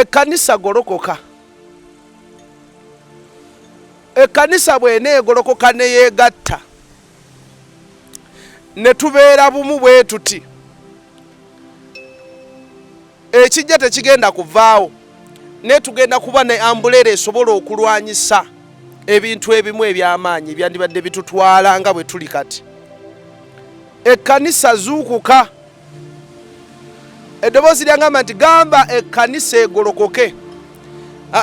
ekkanisa golokoka. Ekkanisa bw'eneegolokoka ne yeegatta ne tubeera bumu bwe tuti, ekijja tekigenda kuvaawo, ne tugenda kuba ne ambulera esobola okulwanyisa ebintu ebimu eby'amaanyi byandibadde bitutwala nga bwe tuli kati. Ekkanisa zuukuka. Eddoboozi lyangamba nti gamba ekkanisa egolokoke.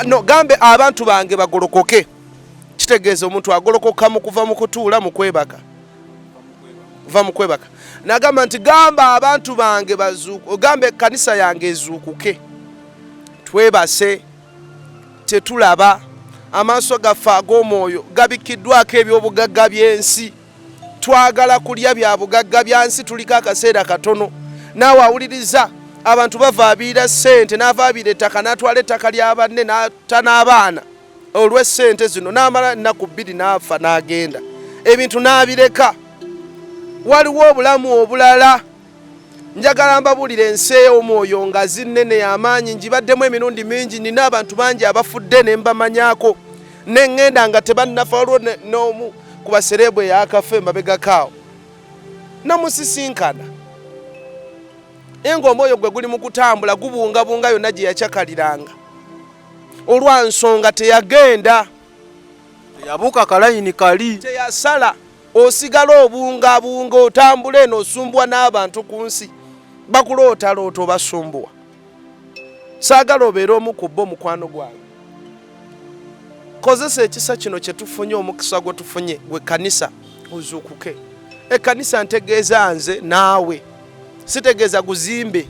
No, gambe abantu bange bagolokoke. Kitegeeza omuntu agolokoka mu kuva mu kutuula mu kwebaka. Va mu kwebaka. Nagamba nti gamba abantu bange bazuukuke. Gambe ekkanisa yange ezuukuke. Twebase, tetulaba, amaaso gaffe ag'omwoyo gabikiddwako eby'obugagga by'ensi. Twagala kulya bya bugagga bya nsi, tuliko akaseera katono. Naawe awuliriza abantu bavaabiira ssente, n'avaabiira ettaka n'atwala ettaka lya banne n'atta n'abaana olw'essente zino, n'amala ennaku 2 n'afa n'agenda. Ebintu n'abireka. Waliwo obulamu obulala. Njagala mbabuulira ensi ey'omwoyo nga zinnene y'amaanyi, ngibaddemu emirundi mingi, nina abantu bangi abafudde ne mbamanyaako. Ne ŋŋenda nga tebannafa, waliwo n'omu ku baserebu eyakafa emabegakaawo. Namusisinkana. Enga omwoyo gwe guli mu kutambula gubungabunga yonna gye yakyakaliranga. Olwa nsonga teyagenda. Yabuuka kalayini kali. Teyasala. Osigala obungabunga otambula eno osumbwa n'abantu ku nsi. Bakulootaloota obasumbuwa. Saagala obeera omu ku bo mukwano gwange. Kozesa ekisa kino kye tufunye, omukisa gwe tufunye gwe kkanisa ozuukuke. Ekkanisa ntegeeza nze naawe. Sitegeeza guzimbe.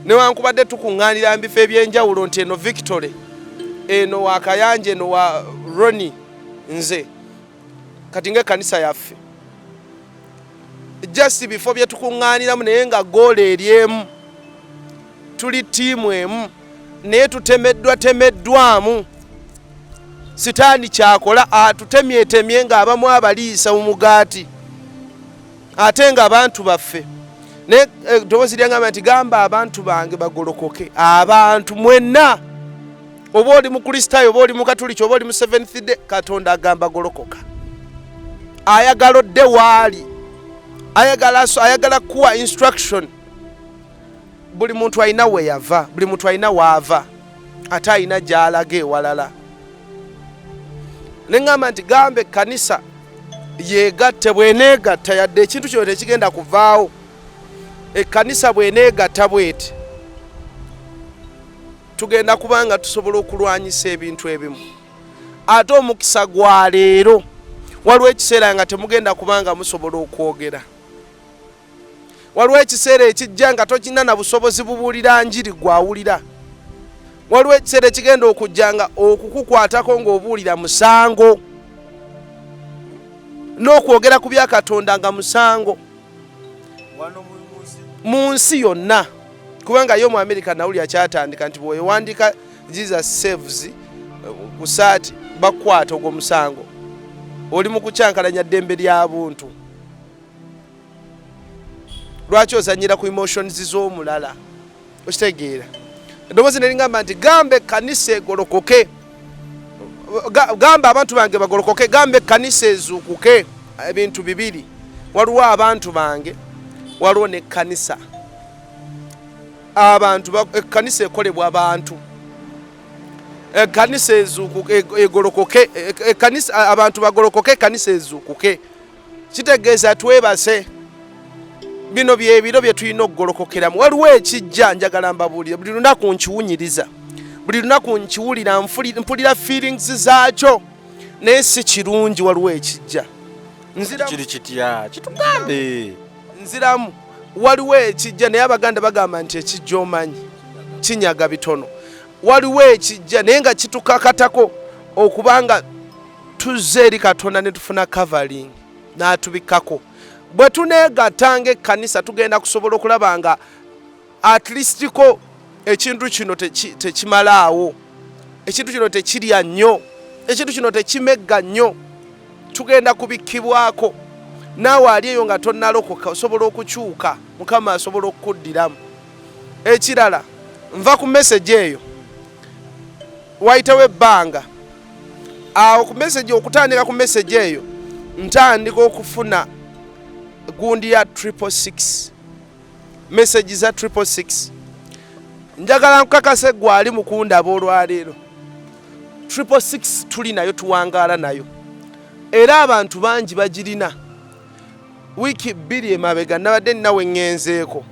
Newankubadde tukuŋŋaanira mu bifo eby'enjawulo nti eno Victory, eno wa Kayanja, eno wa Ronnie, nze kati ng'ekkanisa yaffe. Just bifo bye tukuŋŋaaniramu naye nga goola eryemu. Tuli ttiimu emu naye tutemeddwamu. Sitaani kyakola atutemyetemye ng'abamu abaliisa mu mugaati. Ate nga abantu baffe. Ne eddoboozi lyangamba nti gamba abantu bange bagolokoke. Abantu mwenna. Oba oli mu Kristaayo, oba oli mu Katuliki, oba oli mu Seventh Day, Katonda agamba golokoka. Ayagala odde waali. Ayagala kuwa instruction. Buli muntu alina we yava, buli muntu alina waava. Ate alina gy'alaga ewalala. Ne ngamba nti gambe ekkanisa yeegatte, bw'eneegatta yadde ekintu kino tekigenda kuvaawo. Ekkanisa bw'eneegatta bw'eti, tugenda kubanga tusobola okulwanyisa ebintu ebimu. Ate omukisa gwa leero, waliwo ekiseera nga temugenda kubanga musobola okwogera. Waliwo ekiseera ekijja nga tokina na busobozi bubuulira njiri gwawulira. Waliwo ekiseera ekigenda okujja nga okukukwatako ng'obuulira musango. N'okwogera ku bya Katonda nga musango. Mu nsi yonna. Kubanga yo mu America nawulira kyatandika nti bw'owandiika Jesus Saves ku saati bakwata ogwo musango. Oli mu kucyankalanya ddembe lya buntu. Lwaki ozanyira ku emotions z'omulala? Okitegeera. Eddoboozi ne lingamba nti gambe ekkanisa egolokoke. Gamba abantu bange bagolokoke. Gambe ekkanisa ezuukuke. Ebintu bibiri. Waliwo abantu bange, waliwo n'ekkanisa. Abantu ekkanisa ekolebwa abantu. Ekkanisa ezuukuke egolokoke. Ekkanisa abantu bagolokoke, ekkanisa ezuukuke. Kitegeeza twebase. Bino byebiro bye tulina okugolokokeramu. Waliwo ekijja njagala mbabuulire. Buli lunaku nkiwunyiriza. Buli lunaku nkiwulira, mpulira feelings zaakyo. Naye si kirungi. Waliwo ekijja. Kiri kitya? Kitugambe. Nziramu. Waliwo ekijja naye Abaganda bagamba nti ekijja omanyi kinyaga bitono. Waliwo ekijja naye nga kitukakatako okubanga tuzze eri Katonda ne tufuna covering n'atubikkako. Bwe tuneegatta ng'ekkanisa tugenda kusobola okulaba nga at least ko ekintu kino tekimalaawo. Ekintu kino tekirya nnyo. Ekintu kino tekimegga nnyo. Tugenda kubikkibwako. Naawe ali eyo nga tonnalokoka osobola okukyuka. Mukama asobola okukuddiramu. Ekirala, nva ku message eyo wayitawo ebbanga awo ku message okutandika ku message eyo ntandika okufuna gundi ya 666 message za 666 njagala nkakase gwali mukundaba olwaleero 666 tuli nayo tuwangaala nayo era abantu bangi bagirina wiiki 2 emabega nabadde ninawe ngenzeeko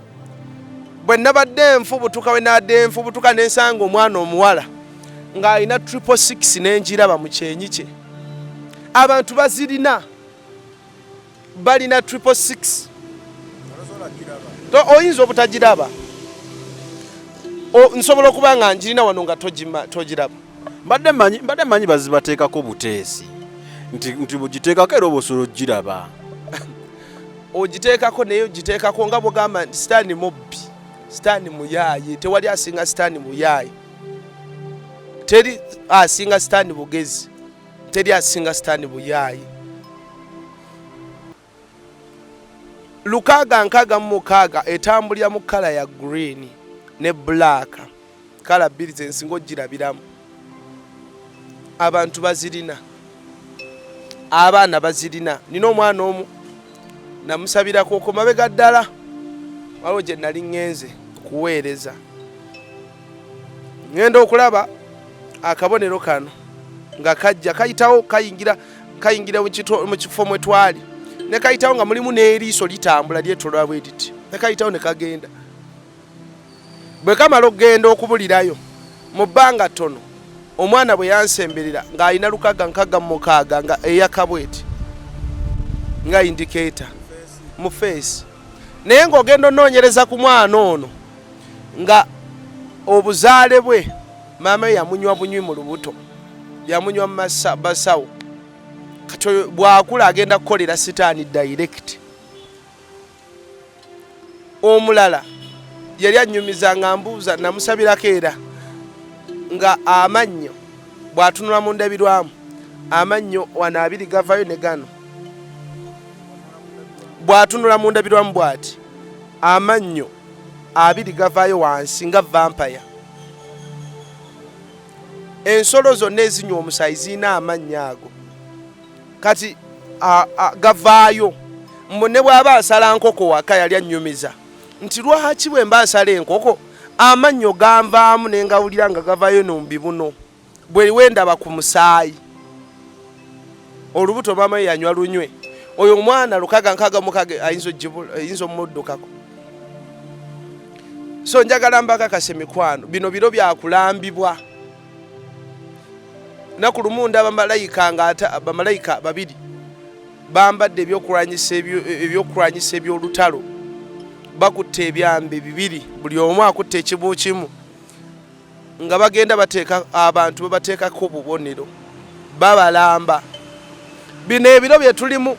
bwe nabadde nfubutuka we nadde nfubutuka nensanga omwana omuwala ng'alina 666 n'engiraba mu kyenyi kye abantu bazirina balina 666 oyinza obutagiraba nsobola okuba nga njirina wano nga togiraba mbadde manyi bazibateekako buteesi nti bugiteekako era obosobola ogiraba ogiteekako naye ogiteekako nga bwogamba nti sitaani mubbi sitaani muyaaye tewali asinga sitaani muyaaye teri asinga sitaani bugezi teri asinga sitaani buyaaye 666 etambulira mu kala ya green ne black kala bbiri zensinga ogirabiramu abantu bazirina abaana bazirina nina omwana omu namusabirako okwo mabega ddala waliwo gye nali ngenze okuweereza ngenda okulaba akabonero kano nga kajja kayitawo kayingira mu kifo mwe twali ne kayitawo nga mulimu n'eriiso litambula lyetolwa bwe liti ne kayitawo ne kagenda bwe kamala okugenda okubulirayo mu bbanga ttono omwana bwe yansemberera ng'alina 666 nga eyakabweti nga indicator mu face naye ng'ogenda onoonyereza ku mwana ono nga obuzaale bwe maama we yamunywa bunywi mu lubuto yamunywa mu basawo kati bw'akula agenda kukolera sitaani direct omulala yali annyumiza nga mbuuza namusabirako era nga amannyo bw'atunula mu ndabirwamu amannyo wano 2 gavayo ne gano bw'atunula mu ndabirwamu bw'ati amannyo 2 gavayo wansi nga vampire ensolo zonna ezinywa omusaayi zirina amannyo ago kati gavaayo ne bw'aba asala nkoko waka yali annyumiza nti lwaki bwe mba asala enkoko amannyo ganvaamu ne ngawulira nga gavayo nombi buno bwe wendaba ku musaayi olubuto maama we yanywa lunywe oyo omwana 666 ayinza omuddukako so njagala mbakakasa emikwano bino biro byakulambibwa naku lumu ndaba bamalayika 2 bambadde ebyokulwanyisa ebyolutalo bakutte ebyambe 2 buli omu akutte ekibu kimu nga bagenda bateeka abantu babateekako obubonero babalamba bino ebiro bye tulimu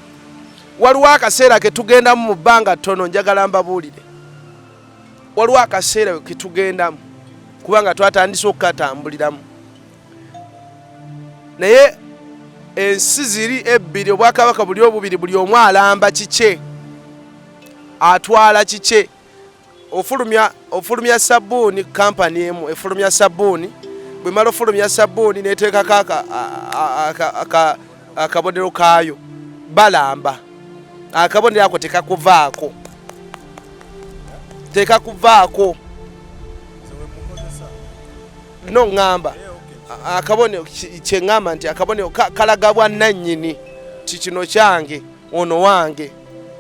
waliwo akaseera ke tugendamu mu bbanga ttono njagala mbabuulire waliwo akaseera ke tugendamu kubanga twatandise okukatambuliramu naye ensi ziri 2 obwakabaka buli obubiri buli omu alamba kikye atwala kikye ofulumya sabbuuni kampani emu efulumya sabbuuni bwe mala ofulumya sabbuuni neteekako akabonero kaayo balamba akabonero ako tekakuvaako no ŋŋamba akabonero kyeŋŋamba nti akabonero kalaga bwannannyini kikino kyange ono wange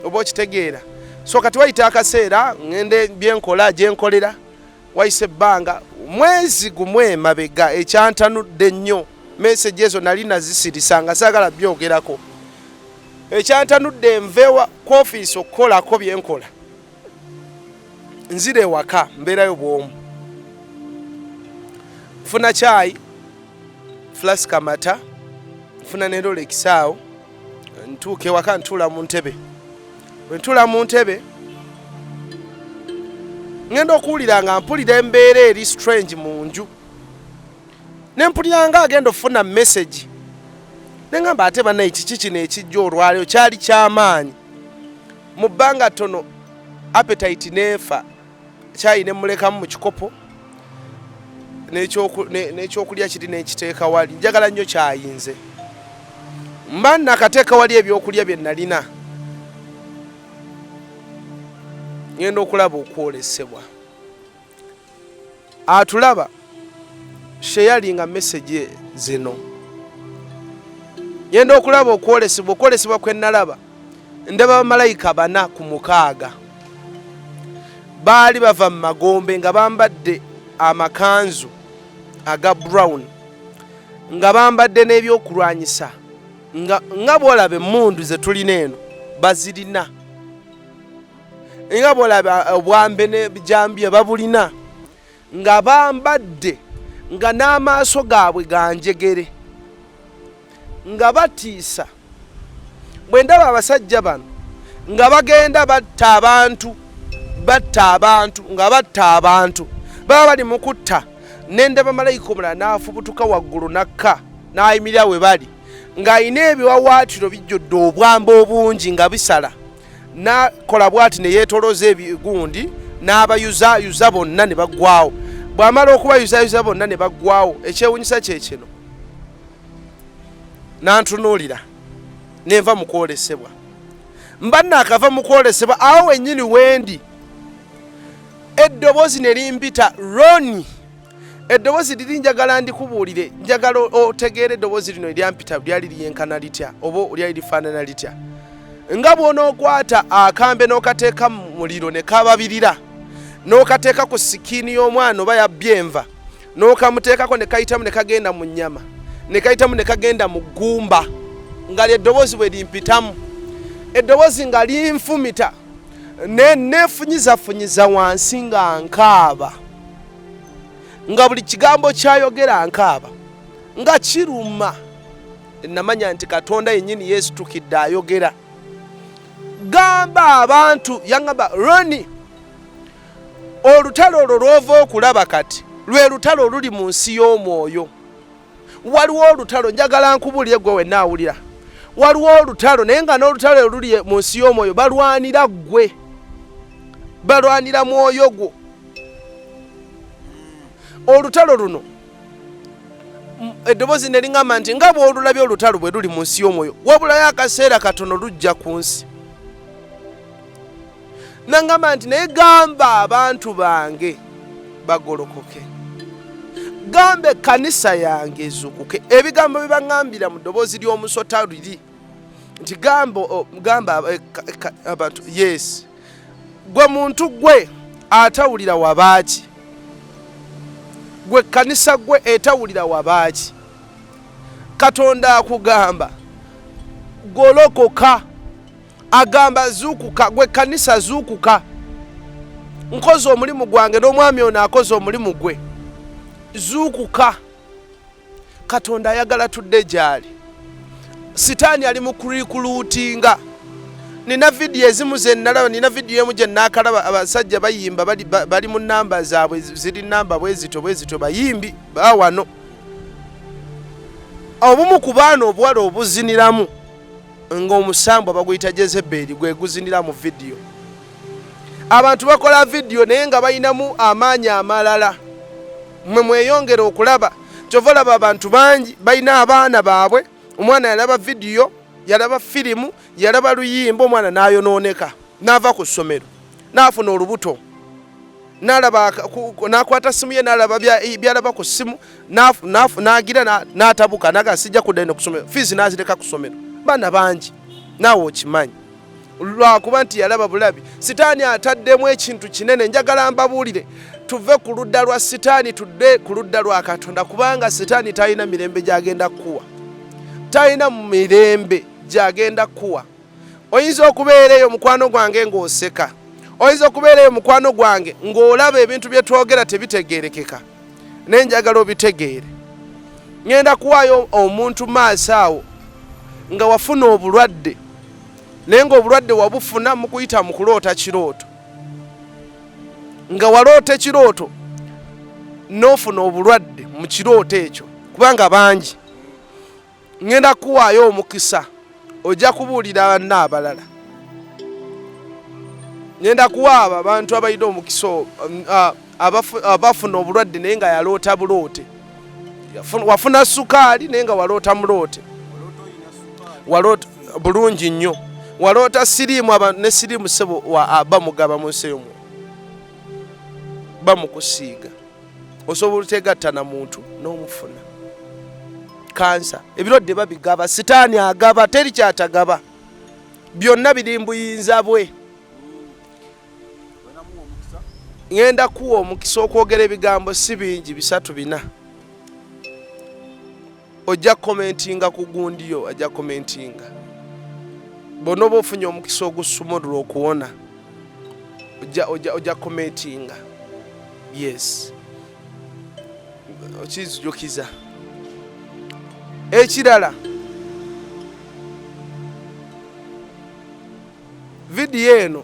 oba okitegeera so kati wayita akaseera ngende byenkola gyenkolera wayise ebbanga mwezi gumu emabega ekyantanudde ennyo message ezo nali nazisirisanga saagala byogerako ekyantanudde envewa ku ofiisi okukolako byenkola nzire ewaka mbeerayo bwomu nfuna kyayi flask amata nfuna ne Rolex awo ntuuka ewaka ntuula mu ntebe bwe ntuula mu ntebe ngenda okuwulira nga mpulira embeera eri strange mu nju ne mpulira nga agenda okufuna message ne ngamba ate banayi kiki kino ekijja olwaleero kyali kyamaanyi mu bbanga ttono appetite neefa kyayi ne mulekamu mu kikopo n'ekyokulya kiri n'ekiteeka wali njagala nnyo kyayinze mba nakateeka wali ebyokulya bye nalina ngenda okulaba okwolesebwa atulaba sheyalinga message zino ngenda okulaba okwolesebwa kwe nalaba ndaba bamalayika 4 ku 6 baali bava mu magombe nga bambadde amakanzu aga brown nga bambadde n'ebyokulwanyisa nga bwolaba emmundu ze tulina eno bazirina nga bwolaba obwambe n'ebijambye babulina nga bambadde nga n'amaaso gaabwe ganjegere nga batiisa bwe ndaba abasajja bano nga bagenda batta abantu baba bali mu kutta n'endaba malayika omulala n'afubutuka waggulu nakka n'ayimirira we bali ng'ayina ebiwawaatiro bijjudde obwambe obungi nga bisala n'akola bw'ati ne yeetoloza ebigundi n'abayuzayuza bonna ne baggwawo bw'amala okubayuzayuza bonna ne baggwawo ekyewunyisa kye kino n'antunuulira nenva mu kwolesebwa mba naakava mu kwolesebwa awo wennyini wendi eddoboozi ne limpita Ronnie eddoboozi liri njagala ndikubuulire njagala otegeera eddoboozi lino eryampita lyali lyenkana litya oba lyali lifaanana litya nga bw'onookwata akambe n'okateeka mu muliro ne kababirira n'okateeka ku sikiini y'omwana oba yabbye enva n'okamuteekako ne kayitamu ne kagenda mu nnyama ne kayitamu ne kagenda mu ggumba nga lyeddoboozi bwe limpitamu eddoboozi nga linfumita nefunyizafunyiza wansi nga nkaaba nga buli kigambo kyayogera nkaaba nga kiruma namanya nti Katonda yennyini yeesitukidde ayogera gamba abantu yangamba Ronnie olutalo olwo lwova okulaba kati lwe lutalo oluli mu nsi y'omwoyo waliwo olutalo njagala nkubulire gwe wennaawulira waliwo olutalo naye nga n'olutalo oluli mu nsi y'omwoyo balwanira ggwe balwanira mwoyo gwo olutalo luno eddoboozi ne liŋŋamba nti nga bw'olulabye olutalo bwe luli mu nsi y'omwoyo wabulayo akaseera katono lujja ku nsi naŋŋamba nti naye gamba abantu bange bagolokoke gamba ekkanisa yange ezukuke ebigambo bye baŋŋambira mu ddoboozi ly'omusota liri nti gamba abantu yes gwe muntu gwe atawulira wabaaki gwe kkanisa gwe etawulira wabaaki Katonda akugamba golokoka agamba zuukuka gwe kkanisa zuukuka nkoze omulimu gwange n'omwami ono akoze omulimu gwe zuukuka Katonda ayagala tudde gyali sitaani ali mu kurikuluutinga nina vidiyo ezimu ze nalaba nina vidiyo emu gye naakalaba abasajja bayimba bali mu namba zaabwe ziri namba bwezito bayimbi bawano obumu ku baana obuwala obuziniramu ng'omusambwa baguyita Jezeberi gwe guzinira mu vidiyo abantu bakola vidiyo naye nga bayinamu amaanyi amalala mwe mweyongera okulaba kyova olaba abantu bangi balina abaana baabwe omwana yalaba vidiyo yalaba firimu yalaba luyimba omwana n'ayonooneka n'ava ku ssomero n'afuna olubuto n'akwata simu ye n'alaba byalaba ku ssimu n'agira n'atabuka naga sijja kuddayo ku ssomero fiizi n'azireka ku ssomero baana bangi naawe okimanyi lwakuba nti yalaba bulabi sitaani ataddemu ekintu kinene njagala mbabuulire tuve ku ludda lwa sitaani tudde ku ludda lwa Katonda kubanga sitaani talina mirembe gyagenda kuwa talina mirembe gyagenda kuwa oyinza okubeera eyo mukwano gwange ng'oseka oyinza okubeera eyo mukwano gwange ng'olaba ebintu bye twogera tebitegeerekeka naye njagala obitegeere ngenda kuwaayo omuntu maaso awo nga wafuna obulwadde naye ng'obulwadde wabufuna mu kuyita mu kuloota kirooto nga waloota ekirooto n'ofuna obulwadde mu kirooto ekyo kubanga bangi ngenda kuwaayo omukisa ojja kubuulira banna abalala ngenda kuwaaba abantu abalina omukisa abafuna obulwadde naye nga yaloota buloote. Wafuna sukaali naye nga waloota muloote. Waloota bulungi nnyo. Waloota siriimu abantu ne siriimu sebo bamugaba mu nsi omwo. Bamukusiiga. Osobola otegatta na muntu n'omufuna. Kansa. Ebirwadde babigaba. Sitaani agaba. Teri kyatagaba. Byonna biri mbuyinza bwe. Ngenda kuwa omukisa okwogera ebigambo si bingi 3-4. Ojja commentinga ku gundiyo, ajja commentinga. Bono bofunye omukisa ogusumulula okuwona. Ojja commentinga. Yes. Okizujukiza. Ekirala. Video eno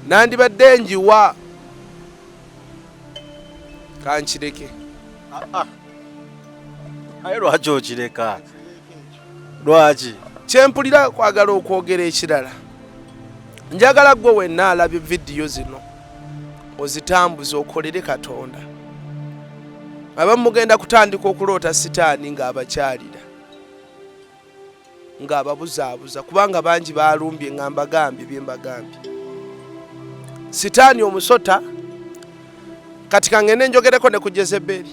nandibadde njiwa kankireke. Aye lwaki okireka? Lwaki? Kyempulira kwagala okwogera ekirala. Njagala gwe wenna alabye vidiyo zino ozitambuza okolere Katonda. Abamu mugenda kutandika okuloota sitaani ng'abakyalira, ng'ababuzaabuza kubanga bangi balumbye nga mbagambye bye mbagambye. Sitaani omusota kati kangende njogereko ne ku Jezeberi.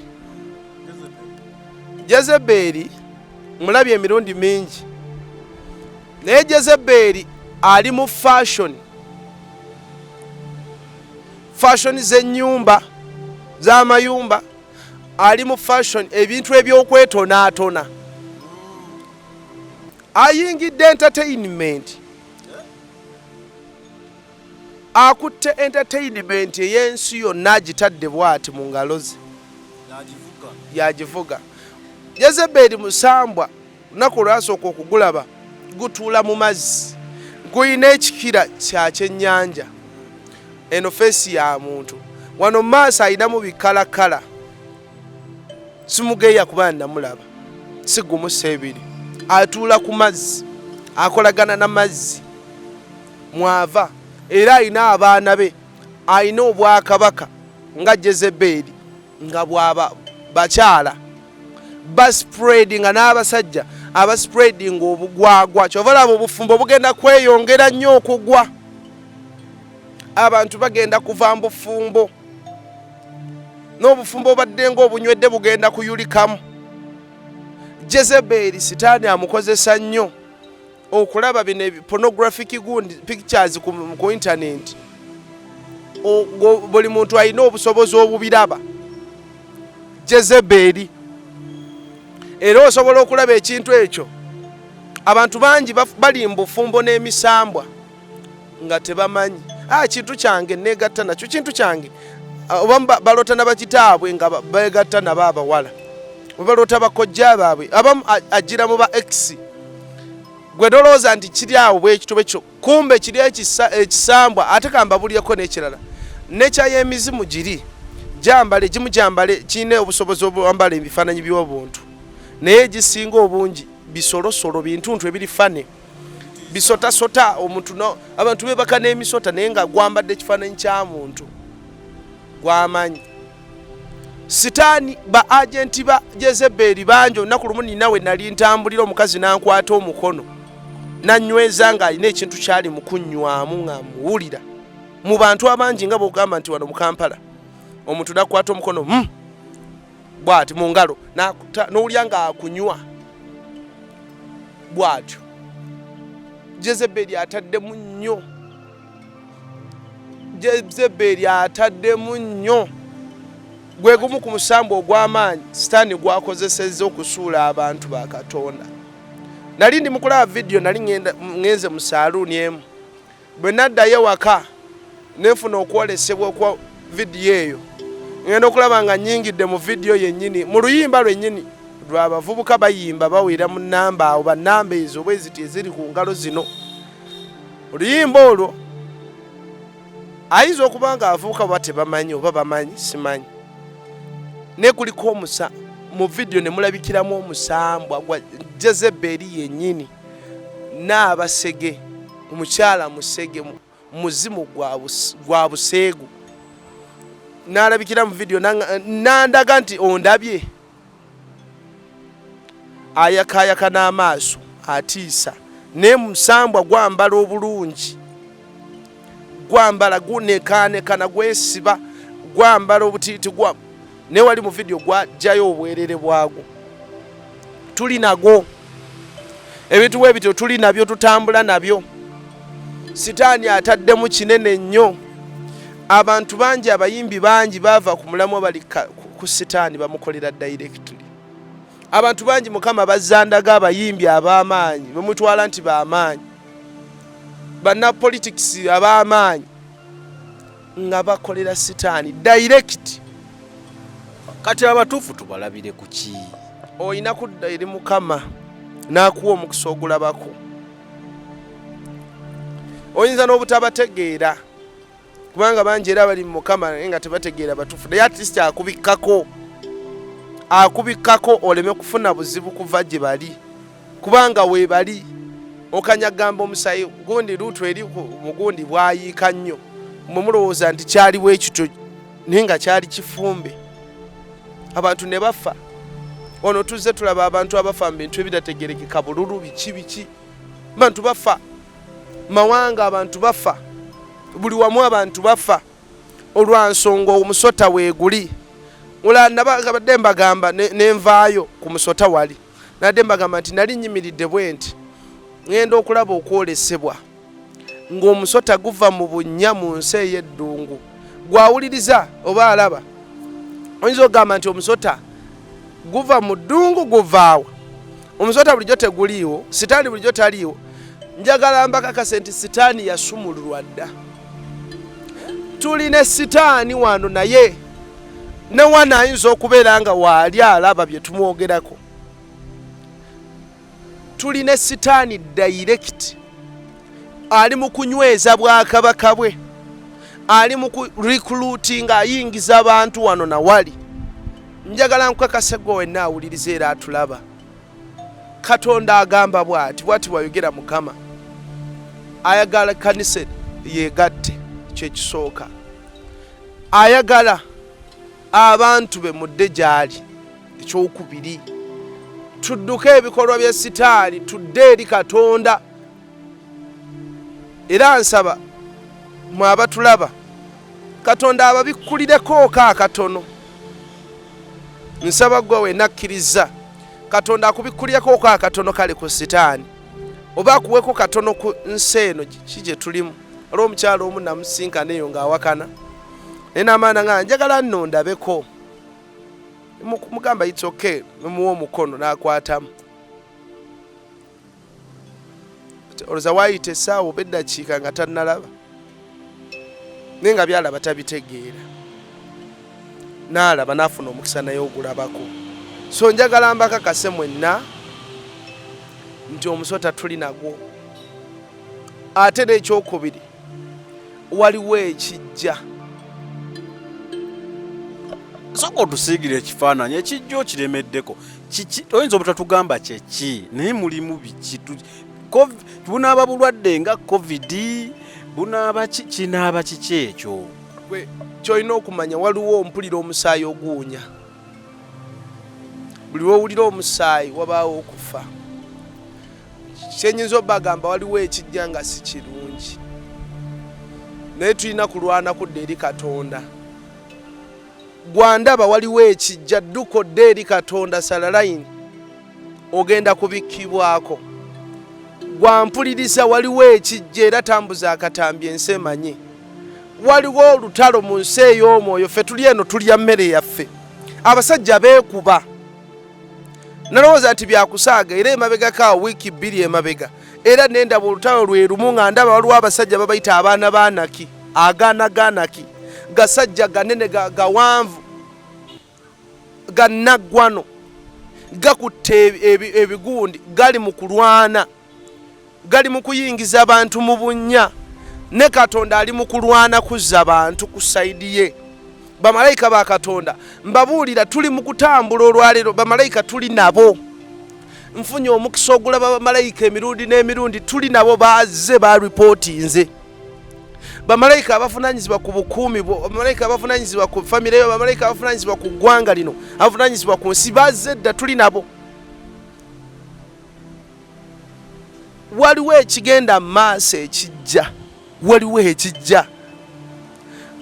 Jezeberi mulabye emirundi mingi. Naye Jezeberi ali mu fashion z'ennyumba z'amayumba, ali mu fashion ebintu eby'okwetonaatona. Ayingidde entertainment. Akutte entertainment ey'ensi yonna agitadde bw'ati mu ngalo ze. Yagivuga. Jezeberi musambwa, lunaku lwasooka okugulaba gutuula mu mazzi, guyina ekikira kya kyennyanja. Eno feesi ya muntu. Wano mu maaso ayinamu bikalakala. Simugeya kuba namulaba. Sigumu sebiri. Atuula ku mazzi. Akolagana na mazzi. Mwava. Era ayina abaana be. Ayina obwakabaka nga Jezeberi nga bwaba bakyala. Baspreading n'abasajja abaspreading obugwagwa. Kyovalaba obufumbo bugenda kweyongera nnyo okugwa. Abantu bagenda kuva mu bufumbo. N'obufumbo badde ng'obunywedde bugenda kuyulikamu. Jezeberi sitaani amukozesa nnyo okulaba bino pornographic pictures ku internet. Buli muntu alina obusobozi obubiraba. Jezeberi. Era osobola okulaba ekintu ekyo. Abantu bangi bali mu bufumbo n'emisambwa nga tebamanyi. Kintu kyange negatta nakyo kintu kyange. Oba balota n'abakitaabwe nga begatta nabo abawala. Balota bakojja baabwe. Abamu agira mu ba ex. Gwe dolooza nti kiri awo bw'ekitube kyo. Kumbe kiri ekisambwa ate kambabulyeko n'ekirala. Necha y'emizimu giri. Jambale jambale kine obusobozi obwambala ebifaananyi by'obuntu. Naye gisinga obungi bisolosolo bintuntu ebiri fane. Bisota omuntu no abantu bebaka n'emisota naye nga gwambadde ekifaananyi kya muntu. Gwamanyi. Sitaani ba agenti ba Jezeberi banjo naku lumu ninawe nali ntambulira omukazi nankwata omukono. Nanyweza nga alina ekintu kyali mu kunnywamu nga muwulira. Mu bantu abangi nga bogamba nti wano mu Kampala. Omuntu nakwata omukono bwati mu ngalo n'owulya nga akunywa. Bwatyo. Jezeberi ataddemu nnyo. Jezeberi ataddemu nnyo. Gwe gumu ku musambo ogw'amaanyi sitaani gwakozesezza okusuula abantu ba Katonda. Nali ndi mukulaba video nali ngenze mu saloon emu. Bwe naddayo waka nefuna okwolesebwa kwa video eyo. Ngenda okulaba nga nnyingidde mu video yennyini mu luyimba lwennyini lw'abavubuka bayimba bawera mu nnamba awo bannamba ezo bweziti eziri ku ngalo zino. Oluyimba olwo ayinza okuba nga abavubuka baba tebamanyi oba bamanyi simanyi. Ne kuliko mu video ne mulabikiramu omusambwa gwa Jezeberi yennyini n'abasege omukyala musege muzimu gwa buseegu. n'alabikira mu video nandaga nti ondabye ayakayaka n'amaaso atiisa ne musambwa gwambala obulungi gwambala gunekanekana gwesiba gwambala obutiiti gwa ne wali mu video gwajjayo obwerere bwagwo tuli nago ebintu webityo tuli nabyo tutambula nabyo sitaani ataddemu kinene nnyo abantu bangi abayimbi bangi bava ku mulamu bali ku sitaani bamukolera directly abantu bangi mukama bazandaga abayimbi ab'amaanyi bamutwala nti b'amaanyi banna politics ab'amaanyi nga bakolera sitaani direct. Kati abatuufu tubalabire ku ki? Oyina kudda eri mukama n'akuwa omukisa ogulabako. Oyinza n'obutabategeera kubanga bangi era bali mu mukama nga tebategeera batuufu naye at least akubikkako oleme kufuna buzibu kuva gye bali kubanga weebali okanyagamba omusayi gundi luutu eri mugundi bwayiika nnyo mumulowooza nti kyaliwo ekito naye nga kyali kifumbe abantu ne bafa. Ono tuzze tulaba abantu abafa mu bintu ebitategerekeka bululu biki bantu bafa mawanga abantu bafa buli wamu abantu bafa olwansonga omusota weeguli ulandabadde mbagamba nenvaayo ku musota wali nadde mbagamba nti nali nyimiridde bwe nti ngenda okulaba okwolesebwa ng'omusota guva mu bunnya mu nsi ey'eddungu gwawuliriza oba alaba oyinza okugamba nti omusota guva mu ddungu guvaawa omusota bulijjo teguliiwo sitaani bulijjo taliiwo njagala mbakakase nti sitaani yasumululwa dda tuli ne sitaani wano naye ne wana ayinza okubeera nga waali alaba bye tumwogerako tuli ne sitaani direct ali mu kunyweza bwakabaka bwe ali mu recruiting ayingiza abantu wano na wali njagala nkakase gwe wenna awuliriza era atulaba Katonda agamba bw'ati bw'ayogera Mukama ayagala kanisa yegatte kyekisooka ayagala abantu be mudde gyali ekyokubiri tudduke ebikolwa bya sitaani tudde eri Katonda era nsaba mwe abatulaba Katonda ababikkulireko akatono nsaba gwe wenna akkiriza Katonda akubikkulireko akatono kale ku sitaani oba akuweko katono ku nsi eno kije tulimu olwo omukyalo omu namusinkana eyo ng'awakana naye n'amaana nga njagala nno ndabeko mugamba it's okay mumuwa omukono n'akwatamu olowooza waayita essaawa oba eddakiika nga tannalaba naye nga byalaba tabitegeera n'alaba n'afuna omukisa naye ogulabako. So njagala mbakakase mwenna nti omusota tuli nagwo ate n'ekyokubiri waliwo ekijja soko tusiigire ekifaananyi ekijja okiremeddeko oyinza obutatugamba kyeki naye mulimu biki bunaaba bulwadde nga covid bunaaba kinaaba kiki ekyo kyolina okumanya waliwo ompulira omusaayi oguwunya buli lwowulira omusaayi wabaawo okufa kyenyinza obbagamba waliwo ekijja nga si kirungi naye tulina kulwana kudda eri Katonda gwandaba waliwo ekijja ddukodde eri Katonda salalayini ogenda kubikkibwako gwampuliriza waliwo ekijja era tambuza akatambi ensi emanye waliwo olutalo mu nsi ey'omwoyo ffe tuli eno tulya mmere yaffe abasajja beekuba nalowooza nti byakusaaga era emabegako wiiki 2 emabega era nendaba olutalo lwe lumu nga ndaba waliwo abasajja babayita abaana baanaki agaanaganaki gasajja ganene gawanvu gannaggwano gakutte ebigundi gali mu kulwana gali mu kuyingiza abantu mu bunnya ne Katonda ali mu kulwana kuzza abantu ku sayidi ye. Bamalayika ba Katonda mbabuulira tuli mu kutambula olwaleero bamalayika tuli nabo nfunye omukisa ogulaba bamalayika emirundi n'emirundi tuli nabo bazze ba reportinze bamalayika abavunanyizibwa ku bukuumi bwo, bamalayika abavunanyizibwa ku famire yo, bamalayika abavunanyizibwa ku ggwanga lino, abavunanyizibwa ku nsi, bazze dda tuli nabo. Waliwo ekigenda maaso ekijja, waliwo ekijja,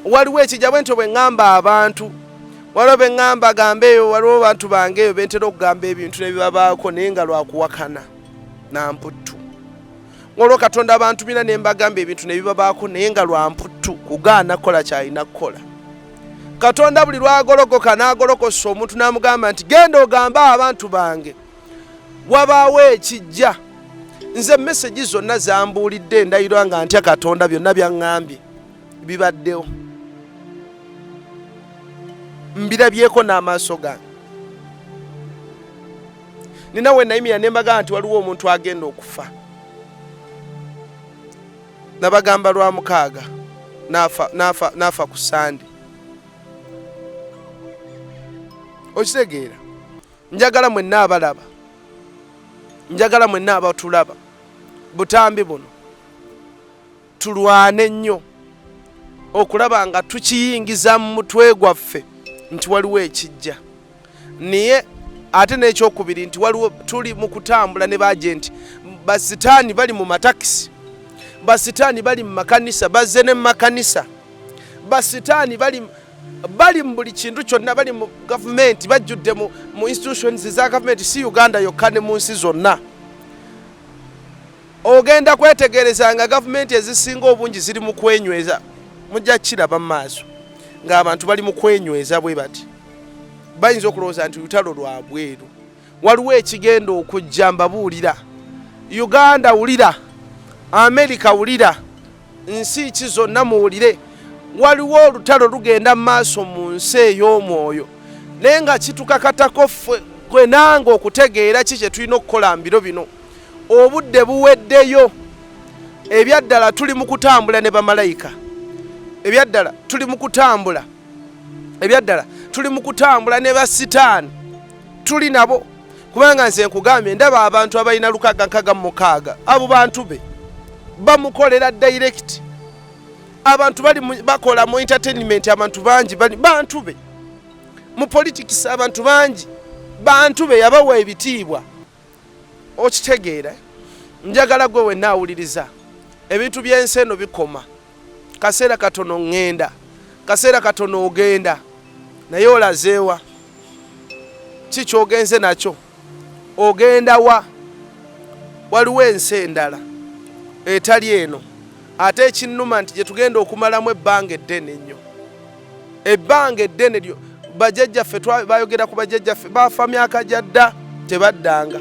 waliwo ekijja. Bwentyo bwe ŋŋamba abantu, waliwo be ŋŋamba gambe eyo, waliwo bantu bange eyo bentera okugamba ebintu ne bibabaako naye nga lwakuwakana namputtu. Olwo Katonda abantu bina ne mbagamba ebintu ne bibabaako naye nga lwa mputtu, kugaana kukola ky'alina kukola. Katonda buli lwagolokoka n'agolokosa omuntu n'amugamba nti genda ogambe abantu bange wabaawo ekijja. Nze message zonna zambuulidde ndayirwa nga ntya Katonda, byonna byaŋŋambye bibaddewo, mbirabyeko n'amaaso gange. Nina we nayimira ne mbagamba nti waliwo omuntu agenda okufa, nabagamba lwa mukaaga n'afa ku Sande. Okitegeera? Njagala mwenna abalaba, njagala mwenna abatulaba, butambi buno tulwane nnyo okulaba nga tukiyingiza mu mutwe gwaffe nti waliwo ekijja. Naye ate n'ekyokubiri nti waliwo tuli mu kutambula ne baagenti, basitaani bali mu matakisi, basitaani bali mu makanisa, bazze ne mu makanisa, basitaani bali mu buli kintu kyonna, bali mu gavumenti, bajjudde mu institutions za gavumenti, si Uganda yokka ne mu nsi zonna. Ogenda kwetegereza nga gavumenti ezisinga obungi ziri mu kwenyweza, mujja kiraba mu maaso ng'abantu bali mu kwenyweza bwe bati. Bayinza okulowooza nti lutalo lwa bweru. Waliwo ekigenda okujja, mbabuulira. Uganda wulira, America wulira, nsi ki zonna muwulire. Waliwo olutalo lugenda mu maaso mu nsi ey'omwoyo, naye nga kitukakatako ffe nange okutegeera ki kye tulina okukola mbiro bino. Obudde buweddeyo. Ebyaddala tuli mu kutambula ne bamalayika, ebyaddala tuli mu kutambula, ebyaddala tuli mu kutambula ne basitaani, tuli nabo. Kubanga nze nkugambye ndaba abantu abalina 666 abo bantu be bamukolera direct. Abantu bali bakola mu entertainment, abantu bangi bali bantu be. Mu politics abantu bangi bantu be yabawa ebitiibwa. Okitegeera? Njagala gwe wenna awuliriza, ebintu by'ensi eno bikoma. Kaseera katono ŋŋenda, kaseera katono ogenda, naye olazeewa? Ki ky'ogenze nakyo? Ogenda wa? Waliwo ensi endala etali eno, ate ekinnuma nti gye tugenda okumalamu ebbanga eddene ennyo. Ebbanga eddene lyo bajjajjaffe bayogera ku bajjajjaffe baafa myaka gya dda tebaddanga.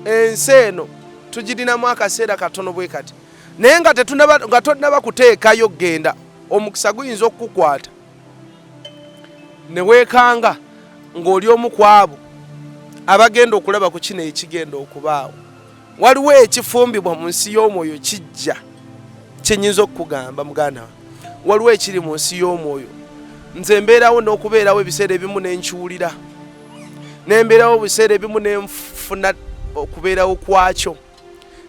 Ensi eno tugirinamu akaseera katono bwe kati, naye nga tonnaba kuteekayo genda, omukisa guyinza okukukwata ne weekanga ng'oli omu ku abo abagenda okulaba ku kino ekigenda okubaawo. Waliwo ekifumbibwa mu nsi y'omwoyo kijja, kyenyinza okukugamba muganda wange. Waliwo ekiri mu nsi y'omwoyo. Nze mbeerawo n'okubeerawo ebiseera ebimu ne nkiwulira, ne mbeerawo ebiseera ebimu ne nfuna okubeerawo kwakyo,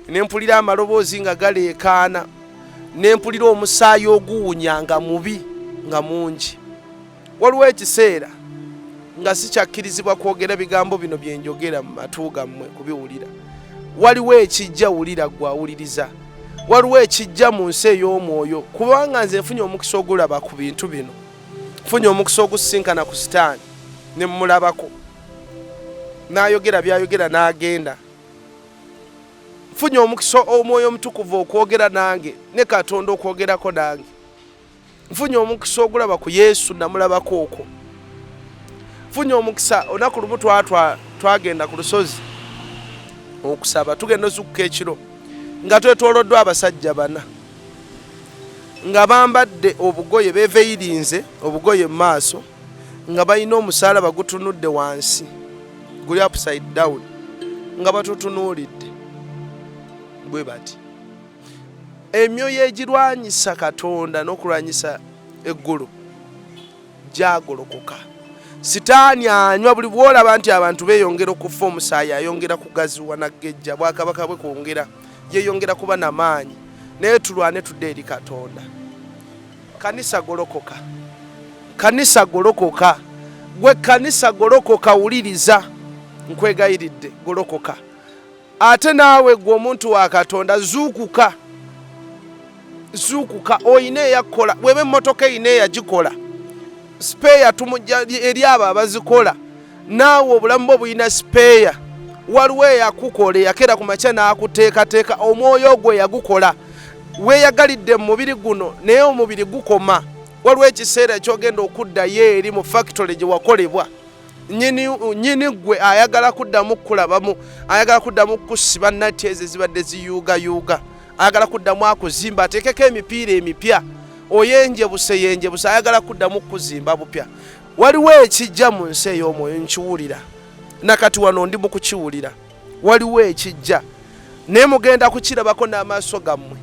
ne mpulira amaloboozi nga galeekaana, ne mpulira omusaayi oguwunya nga mubi nga mungi. Waliwo ekiseera nga sikyakkirizibwa kwogera bigambo bino bye njogera mu matu gammwe kubiwulira. Waliwo ekijja, wulira gwe awuliriza. Waliwo ekijja mu nsi ey'omwoyo, kubanga nze nfunye omukisa ogulaba ku bintu bino, nfunye omukisa ogusisinkana ku sitaani ne mmulabako, n'ayogera by'ayogera n'agenda. Nfunye omukisa omwoyo omutukuvu okwogera nange ne Katonda okwogerako nange. Nfunye omukisa ogulaba ku Yesu namulabako okwo. Nfunye omukisa olunaku lumu twagenda ku lusozi okusaba, tugenda ozukka ekiro nga twetooloddwa abasajja 4 nga bambadde obugoye beveeyirinze obugoye mu maaso, nga balina omusaalaba gutunudde wansi, guli upside down, nga batutunuulidde bwe bati. Emyoyo egirwanyisa Katonda n'okulwanyisa eggulu gyagolokoka. Sitaani anywa buli bwolaba nti abantu beeyongera okufa, omusaayi ayongera kugaziwa, naggejja bwakabaka bwe kwongera, yeeyongera kuba n'amaanyi. naye tulwane tudde eri Katonda. Kanisa golokoka, kanisa golokoka, gwe kanisa golokoka, wuliriza nkwegayiridde, golokoka. Ate naawe gwe omuntu wa Katonda zuukuka, zuukuka. Oyina eyakola, bweba emmotoka eyina eyagikola, sipeeya tumujja eri abo abazikola. Naawe obulamu bwo buyina sipeeya, waliwo eyakukola eyakera ku makya n'akuteekateeka, omwoyo gwe yagukola. Weeyagalidde mu mubiri guno naye omubiri gukoma. Waliwo ekiseera ekyogenda okuddayo eri mu factory gye wakolebwa. Nyini gwe ayagala kuddamu kulabamu, ayagala kuddamu kusiba nati ezo ezibadde ziyuugayuuga, ayagala kuddamu akuzimba, ateekeko emipiira emipya, oyenjebuse yenjebuse, ayagala kuddamu kuzimba bupya. Waliwo ekijja mu nsi ey'omwoyo, nkiwulira nakati wano ndi mu kukiwulira. Waliwo ekijja naye mugenda kukirabako n'amaaso gammwe.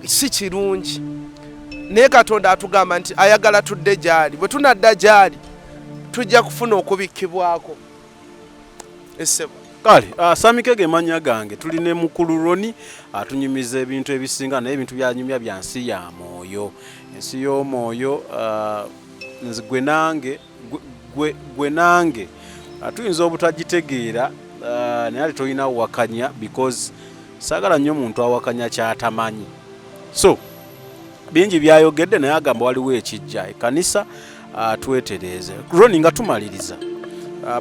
Si kirungi, naye Katonda atugamba nti ayagala tudde gy'ali. Bwe tunadda gy'ali tujja kufuna okubikkibwako. Essebo kale Samikege manya gange, tuli ne mukulu Ronnie atunyumiza ebintu ebisinga, naye ebintu byanyumya bya nsi ya mwoyo. Ensi y'omwoyo nze gwe nange tuyinza obutagitegeera, naye ate tolina awakanya, because saagala nnyo omuntu awakanya kyatamanyi. So bingi byayogedde, naye agamba waliwo ekijja ekkanisa. Twetereeze Ronnie nga tumaliriza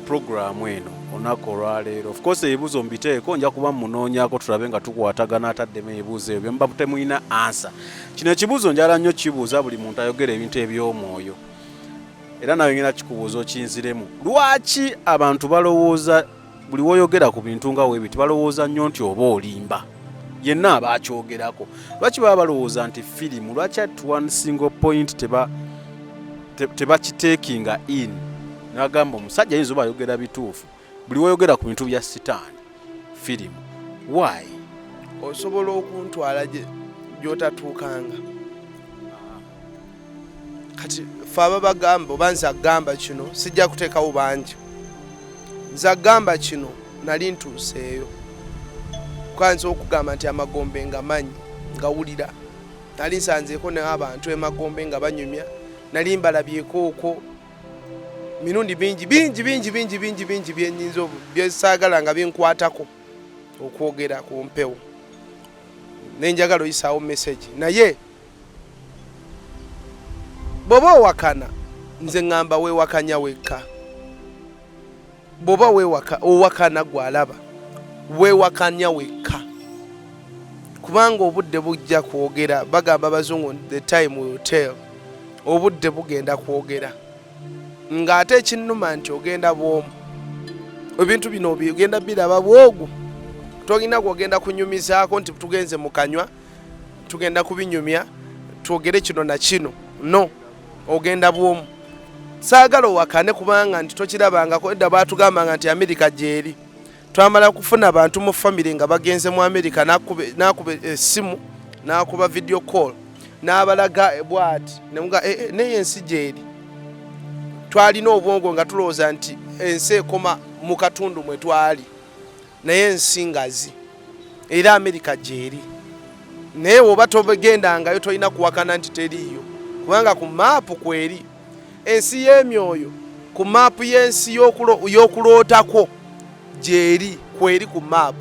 programu eno olunaku olwaleero. Of course ebibuuzo mbiteeko, nja kuba munoonyako tulabe nga tukwatagana, ataddemu ebibuuzo ebyo mba temulina ansa. Kino ekibuuzo njala nnyo kibuuza buli muntu ayogera ebintu eby'omwoyo, era nawe ngenda kikubuuza okinziremu. Lwaki abantu balowooza buli woyogera ku bintu nga weebiti balowooza nnyo nti oba olimba? Yenna abakyogerako lwaki baba balowooza nti firimu, lwaki at one single point tebakiteekinga in? Nagamba omusajja yinza oba ayogera bituufu, buli woyogera ku bintu bya sitaani, firimu, why? Osobola okuntwala gy'otatuukanga. Kati fe ababagamba oba nze agamba kino sijja kuteekawo bangi. Nze agamba kino nali ntuuseeyo. Kwanza okugamba nti amagombe nga manyi ngawulira, nali nsanzeeko n'abantu emagombe nga banyumya, nali mbalabyeko okwo mirundi bingi byenyinza byesaagala nga binkwatako okwogera ku mpewo, nenjagala oyisaawo message. Naye bw'oba owakana, nze ngamba weewakanya wekka. Bw'oba owakana gw'alaba, weewakanya wekka, kubanga obudde bujja kwogera. Bagamba abazungu the time will tell. Obudde bugenda kwogera, ng'ate ekinnuma nti ogenda bwomu. Ebintu bino bigenda biraba bwogu, togenda kwogenda kunyumizaako nti tugenze mu kanywa tugenda kubinyumya twogere kino na kino. No, ogenda bwomu. Saagala owakane kubanga nti tokirabangako. Edda baatugambanga nti Amerika gyeri. Twamala kufuna abantu mu family nga bagenze mu Amerika, nakuba essimu, nakuba video call, n'abalaga bwati nemuga naye ensi gyeri. Twalina obwongo nga tulowooza nti ensi ekoma mu katundu mwe twali, naye ensi ngazi era Amerika gyeri. Naye oba togendangayo tolina kuwakana nti teriiyo, kubanga ku maapu kweri. Ensi y'emyoyo, ku maapu y'ensi y'okulootako gyeri kweri ku maapu.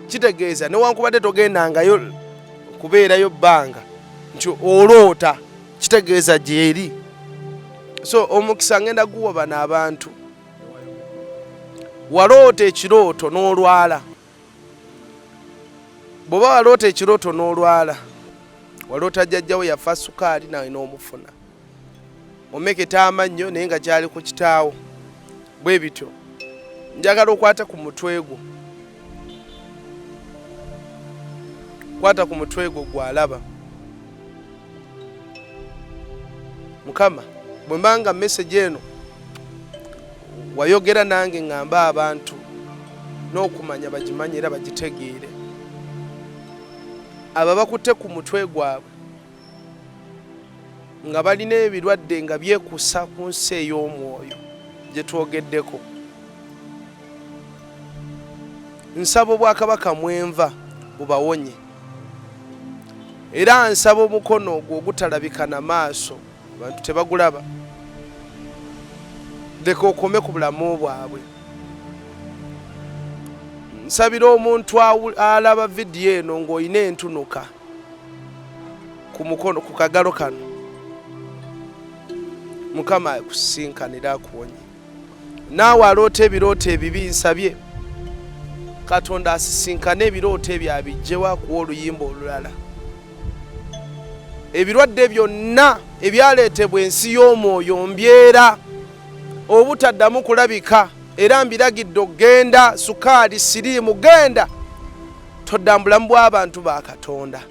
Kitegeeza newankubadde togendangayo kubeerayo bbanga nti oloota, kitegeeza gyeri. So omukisa ngenda guwa bano abantu. Waloota ekirooto n'olwala. Bw'oba waloota ekirooto n'olwala, waloota jjajjawo yafa sukaali nawe n'omufuna, omeketa amannyo naye nga kyali ku kitaawo. Bwe bityo njagala okwata ku mutwe gwo, kwata ku mutwe gwo gw'alaba. Mukama bwe mbanga message eno wayogera nange ngamba abantu n'okumanya bagimanye era bagitegeere. Aba bakutte ku mutwe gwabwe nga balina ebirwadde nga byekusa ku nsi ey'omwoyo gye twogeddeko. Nsaba Obwakabaka mwenva bubawonye. era nsaba omukono ogwo ogutalabika na maaso abantu tebagulaba leka okome ku bulamu bwabwe. Nsabira omuntu alaba vidiyo eno ng'olina entunuka ku mukono ku kagalo kano, Mukama akusinkanira akuwonye. Naawe aloota ebirooto ebibi, nsabye Katonda asisinkane ebirooto ebyo abijjewo akuwa oluyimba olulala. Ebirwadde byonna ebyaleetebwa ensi y'omwoyo mbyera obutaddamu kulabika, era mbiragidde okgenda sukaali siriimu genda todda mu bulamu bw'abantu ba Katonda.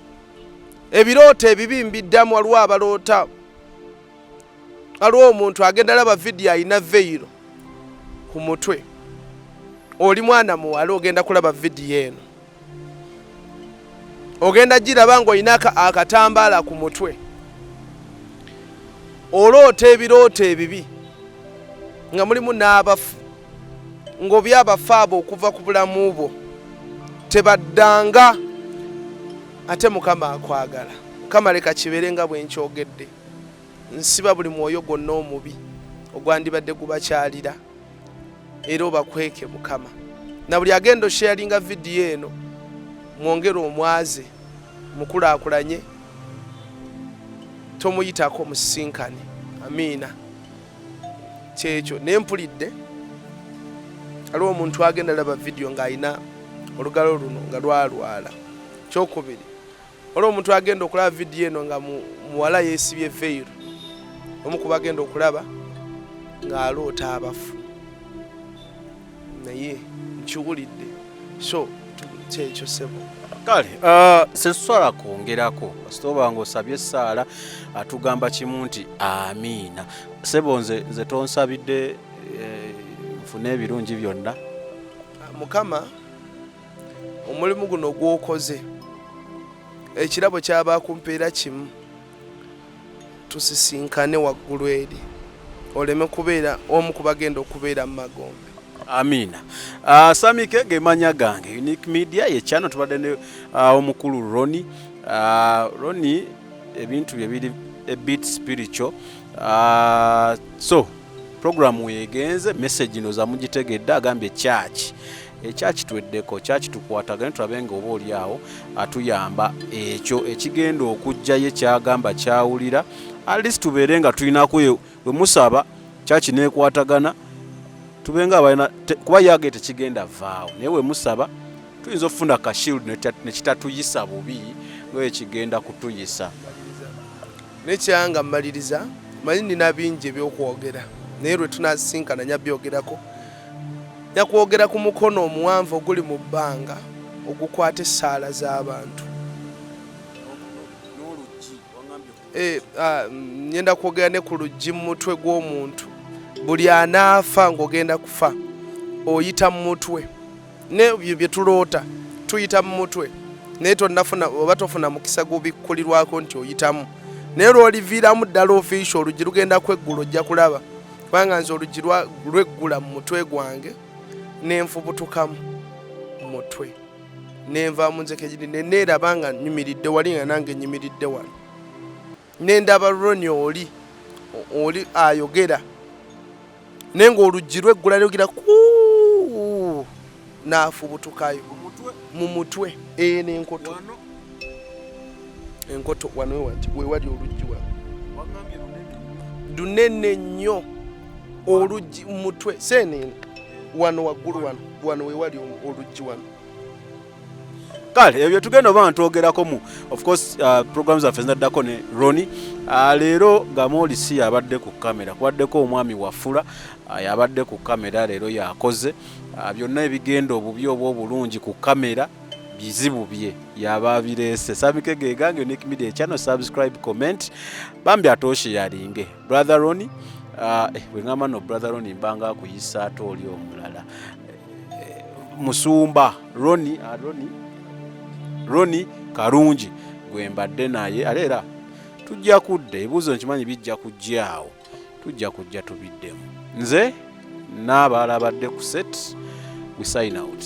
Ebirooto ebibi mbiddamu. Waliwo abaloota, waliwo omuntu agenda alaba vidiyo ayina veiro ku mutwe, oli mwana muwala ogenda kulaba vidiyo eno, ogenda giraba ng'olina akatambaala ku mutwe, oloota ebirooto ebibi nga mulimu n'abafu, ng'obya abafu abo okuva ku bulamu bwo tebaddanga. Ate Mukama akwagala. Mukama leka kibeere nga bwe nkyogedde. Nsiba buli mwoyo gwonna omubi ogwandibadde gubakyalira, era obakweke Mukama. Na buli agenda osharinga vidiyo eno mwongere omwaze mukulaakulanye, tomuyitako musisinkane. Amiina. Kyekyo nempulidde aliwo omuntu agenda alaba vidiyo ng'ayina olugalo luno nga lwalwala. Kyokubiri, waliwo omuntu agenda okulaba vidiyo eno nga muwala yeesibye veiro, omu ku bagenda okulaba ng'aloota abafu. Naye nkiwulidde, so kyekyo sebo. Kale setuswala kwongerako kasita oba ng'osabye essaala atugamba kimu nti amiina. Sebo nze tonsabidde nfune ebirungi byonna. Mukama omulimu guno gwokoze, ekirabo ky'abakumpeera kimu, tusisinkane waggulu eri oleme kubeera omu ku bagenda okubeera mu magombe. Amiina. Samike gemanya gange Unique Media ye channel tubadde ne omukulu Ronnie. Ronnie ebintu bye a bit spiritual. So program yegenze message ino za mugitegedde agambye church. Church tweddeko, church tukwatagane tulabenga oba oli awo atuyamba ekyo ekigenda okujjayo kyagamba kyawulira. At least tubeere nga tulinako we musaba church nekwatagana tubenga abalina kuba yage tekigenda vaawo, naye we musaba tuyinza okufuna ka shield nekitatuyisa bubi ngoye kigenda kutuyisa. Nekyanga mmaliriza manyi nina bingi ebyokwogera, naye lwe tunasinkana nyabyogerako. Nyakwogera ku mukono omuwanvu oguli mu bbanga ogukwata essaala z'abantu. Nyenda kwogera ne ku luggi mu mutwe gw'omuntu. Buli anaafa ng'ogenda kufa oyita mu mutwe. Nebyo bye tuloota tuyita mu mutwe, naye tonnafuna oba tofuna mukisa gubikkulirwako nti oyitamu. Naye lw'oliviiramu ddala ofiisha oluggi lugenda kweggula ojja kulaba, kubanga nze oluggi lweggula mu mutwe gwange nenfubutukamu mu mutwe nenvaamu nzeke giri neeraba nga nyumiridde wali nga nange nyumiridde wano, nendaba Ronnie oli ayogera naye ng'oluggi lweggula lugira kuu naafubutukayo mu mutwe n'enkoto. Enkoto wano we wali oluggi wano lunene nnyo, oluggi mu mutwe seenene wano waggulu wano we wali oluggi wano. Kale ebyo tugenda oba ntwogerako mu of course programs zaffe zinaddako ne Ronnie. Leero Gamolisi yabadde ku kamera, kwaddeko omwami Wafula yabadde ku kamera leero yakoze byonna ebigenda obubi oba obulungi ku kamera bizibu bye yaba bireese. Samike gegange Unique Media channel, subscribe, comment, bambi atoshe yalinge brother Ronnie. We ngamba no brother Ronnie mbanga kuyisa ato oli omulala Musumba Ronnie Karunji gwe mbadde naye aleera tujja kudde ebibuuzo nkimanyi bijja kujjaawo, tujja kujja tubiddemu. Nze n'abalabadde ku set, we sign out.